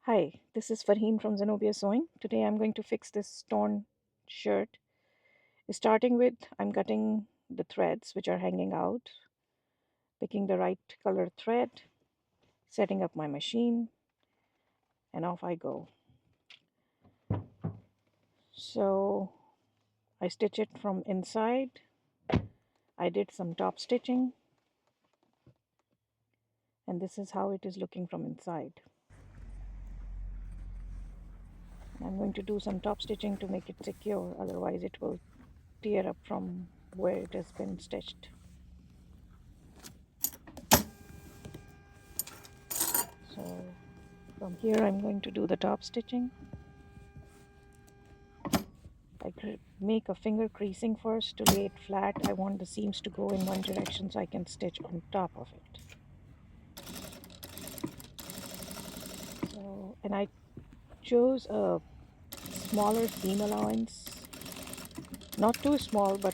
Hi, this is Farheen from Zanobia Sewing. Today I'm going to fix this torn shirt. Starting with, I'm cutting the threads which are hanging out, picking the right color thread, setting up my machine, and off I go. So I stitch it from inside. I did some top stitching, and this is how it is looking from inside. I'm going to do some top stitching to make it secure, otherwise it will tear up from where it has been stitched. So from here I'm going to do the top stitching. I make a finger creasing first to lay it flat. I want the seams to go in one direction so I can stitch on top of it. So, and I chose a smaller seam allowance, not too small, but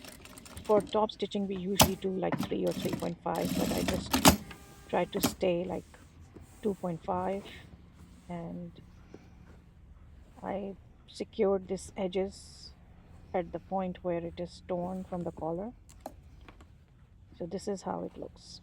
for top stitching we usually do like 3 or 3.5, but I just tried to stay like 2.5, and I secured this edges at the point where it is torn from the collar. So this is how it looks.